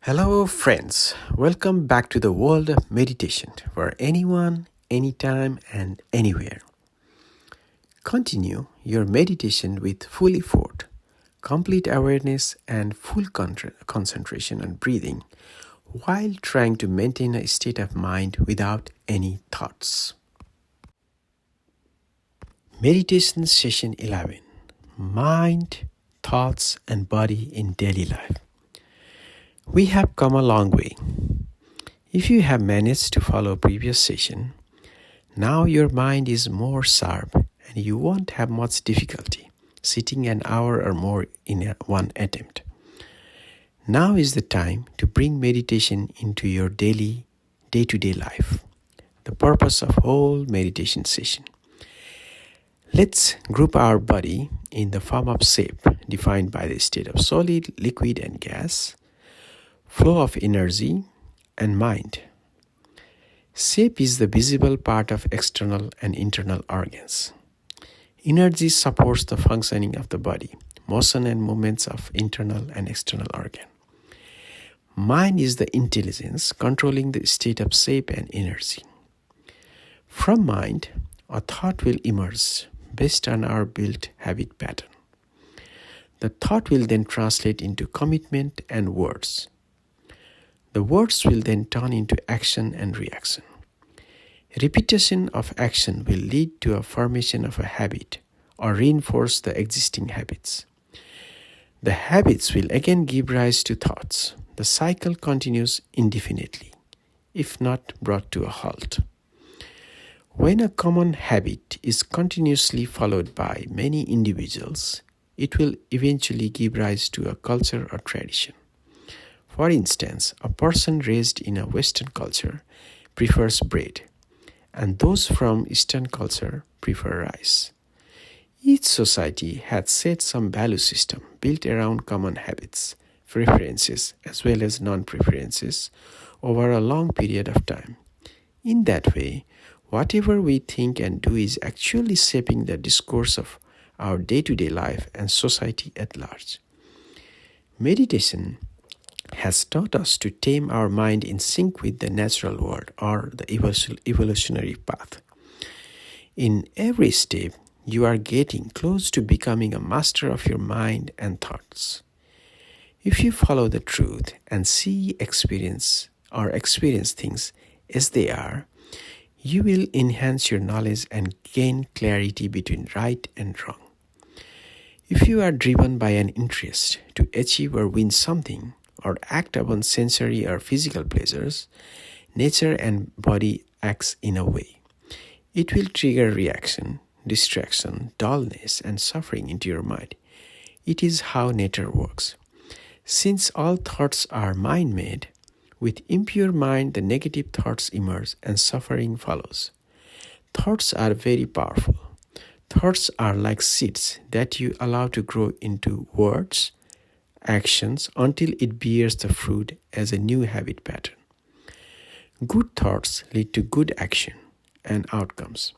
Hello, friends. Welcome back to the world of meditation where anyone, anytime, and anywhere. Continue your meditation with full effort, complete awareness, and full concentration on breathing while trying to maintain a state of mind without any thoughts. Meditation Session 11: Mind, Thoughts, and Body in Daily Life. We have come a long way. If you have managed to follow previous session, now your mind is more sharp and you won't have much difficulty sitting an hour or more in one attempt. Now is the time to bring meditation into your daily, day-to-day life. The purpose of whole meditation session. Let's group our body in the form of shape defined by the state of solid, liquid, and gas, flow of energy, and mind. Shape is the visible part of external and internal organs. Energy supports the functioning of the body, motion and movements of internal and external organ. Mind is the intelligence controlling the state of shape and energy. From mind, a thought will emerge based on our built habit pattern. The thought will then translate into commitment and words. The words will then turn into action and reaction. Repetition of action will lead to a formation of a habit or reinforce the existing habits. The habits will again give rise to thoughts. The cycle continues indefinitely, if not brought to a halt. When a common habit is continuously followed by many individuals, it will eventually give rise to a culture or tradition. For instance, a person raised in a Western culture prefers bread, and those from Eastern culture prefer rice. Each society has set some value system built around common habits, preferences, as well as non-preferences over a long period of time. In that way, whatever we think and do is actually shaping the discourse of our day-to-day life and society at large. Meditation has taught us to tame our mind in sync with the natural world or the evolutionary path. In every step, you are getting close to becoming a master of your mind and thoughts. If you follow the truth and experience things as they are, you will enhance your knowledge and gain clarity between right and wrong. If you are driven by an interest to achieve or win something, or act upon sensory or physical pleasures, nature and body acts in a way. It will trigger reaction, distraction, dullness, and suffering into your mind. It is how nature works. Since all thoughts are mind-made, with impure mind the negative thoughts emerge and suffering follows. Thoughts are very powerful. Thoughts are like seeds that you allow to grow into words, actions until it bears the fruit as a new habit pattern. Good thoughts lead to good action and outcomes.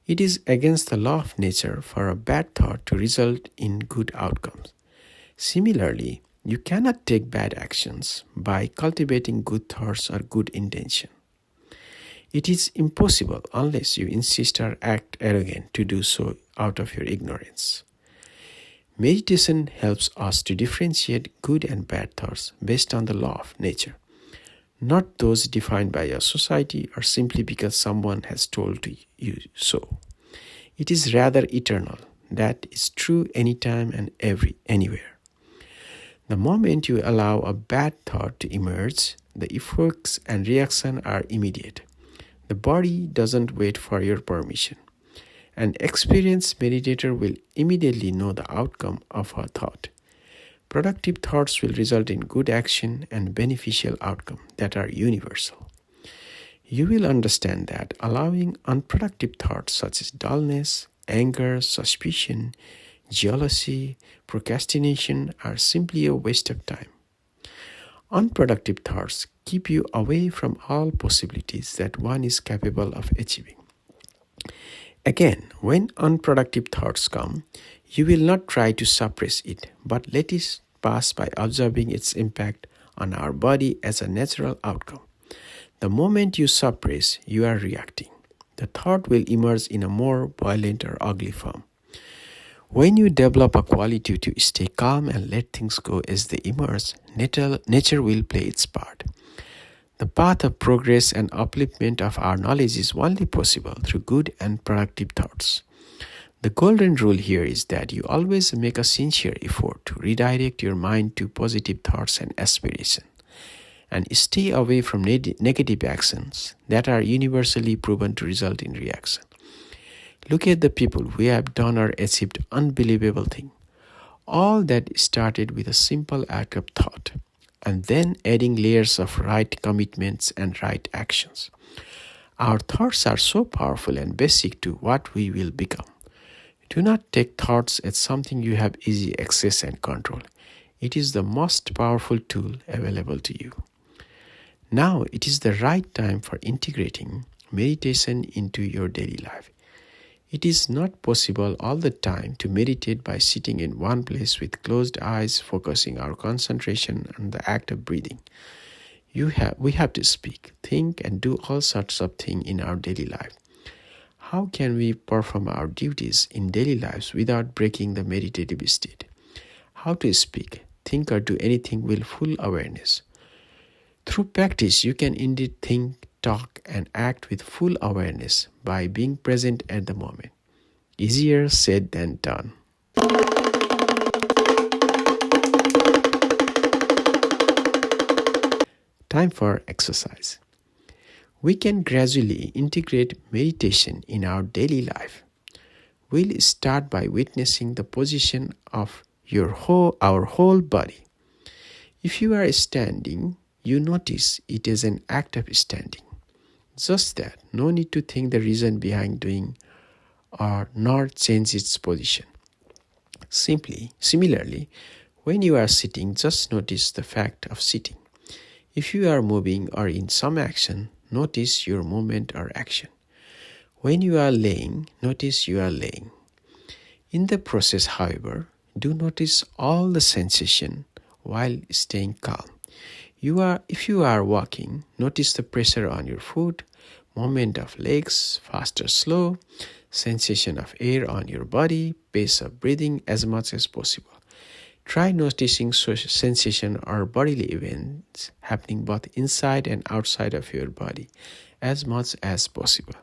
It is against the law of nature for a bad thought to result in good outcomes. Similarly, you cannot take bad actions by cultivating good thoughts or good intention. It is impossible unless you insist or act arrogant to do so out of your ignorance. Meditation helps us to differentiate good and bad thoughts based on the law of nature, not those defined by a society or simply because someone has told you so. It is rather eternal, that is true anytime and anywhere. The moment you allow a bad thought to emerge, the effects and reaction are immediate. The body doesn't wait for your permission. An experienced meditator will immediately know the outcome of a thought. Productive thoughts will result in good action and beneficial outcome that are universal. You will understand that allowing unproductive thoughts such as dullness, anger, suspicion, jealousy, procrastination are simply a waste of time. Unproductive thoughts keep you away from all possibilities that one is capable of achieving. Again, when unproductive thoughts come, you will not try to suppress it, but let it pass by observing its impact on our body as a natural outcome. The moment you suppress, you are reacting. The thought will emerge in a more violent or ugly form. When you develop a quality to stay calm and let things go as they emerge, nature will play its part. The path of progress and upliftment of our knowledge is only possible through good and productive thoughts. The golden rule here is that you always make a sincere effort to redirect your mind to positive thoughts and aspiration, and stay away from negative actions that are universally proven to result in reaction. Look at the people who have done or achieved unbelievable things. All that started with a simple act of thought, and then adding layers of right commitments and right actions. Our thoughts are so powerful and basic to what we will become. Do not take thoughts as something you have easy access and control. It is the most powerful tool available to you. Now it is the right time for integrating meditation into your daily life. It is not possible all the time to meditate by sitting in one place with closed eyes, focusing our concentration on the act of breathing. We have to speak, think, and do all sorts of things in our daily life. How can we perform our duties in daily lives without breaking the meditative state? How to speak, think, or do anything with full awareness? Through practice, you can indeed think, talk, and act with full awareness by being present at the moment. Easier said than done. Time for exercise. We can gradually integrate meditation in our daily life. We'll start by witnessing the position of our whole body. If you are standing, you notice it is an act of standing. Just that, no need to think the reason behind doing or nor change its position. Similarly, when you are sitting, just notice the fact of sitting. If you are moving or in some action, notice your movement or action. When you are laying, notice you are laying. In the process, however, do notice all the sensation while staying calm. If you are walking, notice the pressure on your foot, movement of legs, fast or slow, sensation of air on your body, pace of breathing as much as possible. Try noticing sensation or bodily events happening both inside and outside of your body as much as possible.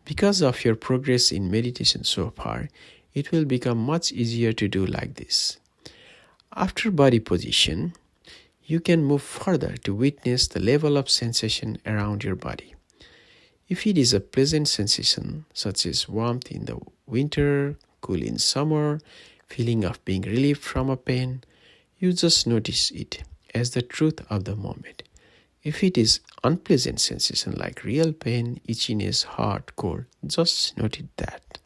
Because of your progress in meditation so far, it will become much easier to do like this. After body position, you can move further to witness the level of sensation around your body. If it is a pleasant sensation, such as warmth in the winter, cool in summer, feeling of being relieved from a pain, you just notice it as the truth of the moment. If it is unpleasant sensation like real pain, itchiness, hot, cold, just note that.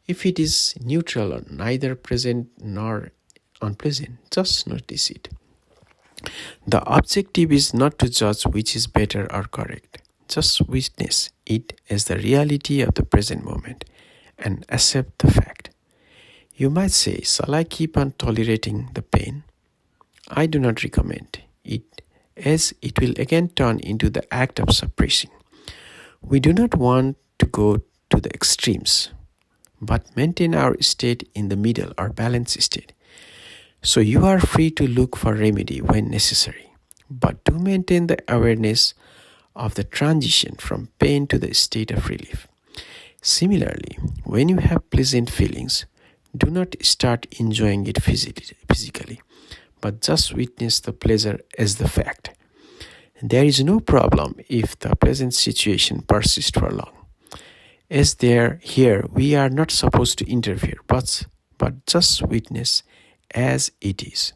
If it is neutral or neither pleasant nor unpleasant, just notice it. The objective is not to judge which is better or correct. Just witness it as the reality of the present moment and accept the fact. You might say, shall I keep on tolerating the pain? I do not recommend it, as it will again turn into the act of suppressing. We do not want to go to the extremes, but maintain our state in the middle or balanced state. So you are free to look for remedy when necessary, but do maintain the awareness of the transition from pain to the state of relief. Similarly, when you have pleasant feelings, do not start enjoying it physically, but just witness the pleasure as the fact. There is no problem if the pleasant situation persists for long. As here, we are not supposed to interfere, but just witness as it is.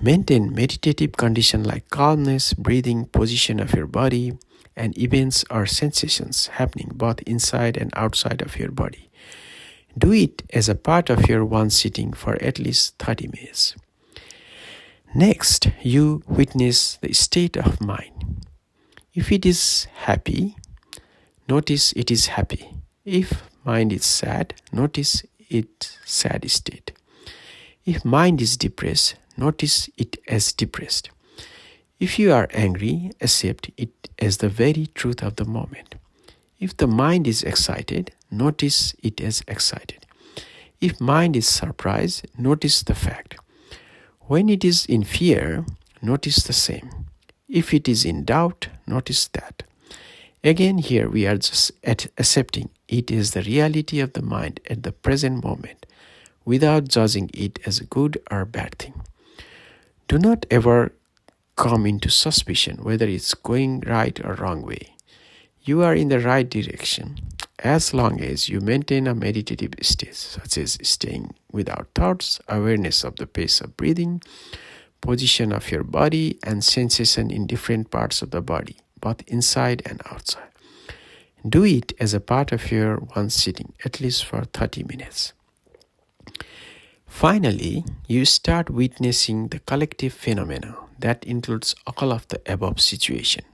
Maintain meditative condition like calmness, breathing, position of your body, and events or sensations happening both inside and outside of your body. Do it as a part of your one sitting for at least 30 minutes. Next, you witness the state of mind. If it is happy, notice it is happy. If mind is sad, notice its sad state. If mind is depressed, notice it as depressed. If you are angry, accept it as the very truth of the moment. If the mind is excited, notice it as excited. If mind is surprised, notice the fact. When it is in fear, notice the same. If it is in doubt, notice that. Again, here we are just accepting it is the reality of the mind at the present moment, without judging it as a good or bad thing. Do not ever come into suspicion whether it's going right or wrong way. You are in the right direction as long as you maintain a meditative state, such as staying without thoughts, awareness of the pace of breathing, position of your body, and sensation in different parts of the body, both inside and outside. Do it as a part of your one sitting, at least for 30 minutes. Finally, you start witnessing the collective phenomena that includes all of the above situation.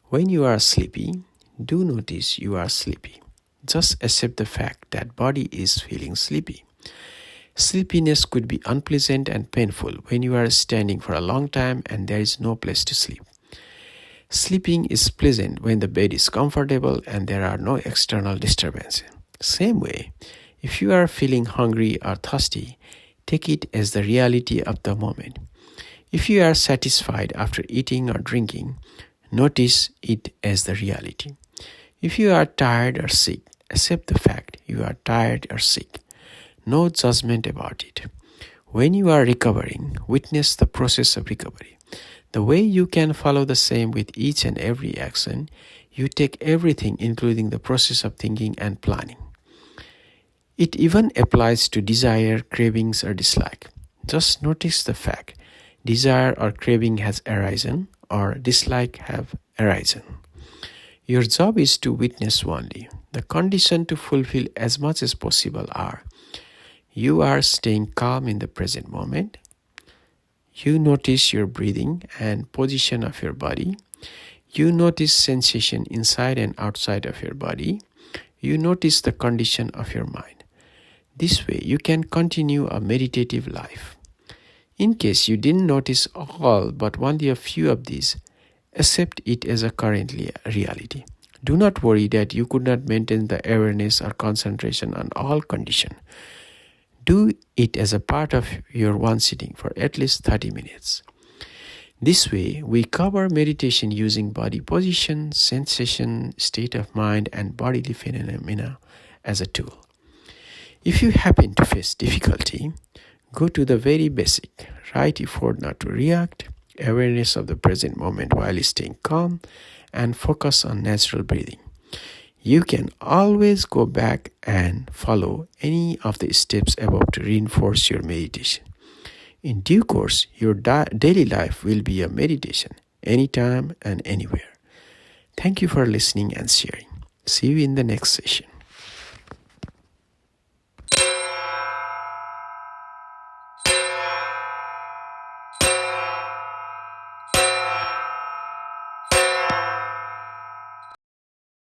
When you are sleepy, do notice you are sleepy. Just accept the fact that body is feeling sleepy. Sleepiness could be unpleasant and painful when you are standing for a long time and there is no place to sleep. Sleeping is pleasant when the bed is comfortable and there are no external disturbances. Same way, if you are feeling hungry or thirsty, take it as the reality of the moment. If you are satisfied after eating or drinking, notice it as the reality. If you are tired or sick, accept the fact you are tired or sick. No judgment about it. When you are recovering, witness the process of recovery. The way you can follow the same with each and every action, you take everything including the process of thinking and planning. It even applies to desire, cravings, or dislike. Just notice the fact desire or craving has arisen or dislike have arisen. Your job is to witness only. The condition to fulfill as much as possible are: you are staying calm in the present moment. You notice your breathing and position of your body. You notice sensation inside and outside of your body. You notice the condition of your mind. This way, you can continue a meditative life. In case you didn't notice all but only a few of these, accept it as a currently reality. Do not worry that you could not maintain the awareness or concentration on all conditions. Do it as a part of your one sitting for at least 30 minutes. This way, we cover meditation using body position, sensation, state of mind, and bodily phenomena as a tool. If you happen to face difficulty, go to the very basic, right effort not to react, awareness of the present moment while staying calm, and focus on natural breathing. You can always go back and follow any of the steps above to reinforce your meditation. In due course, your daily life will be a meditation, anytime and anywhere. Thank you for listening and sharing. See you in the next session.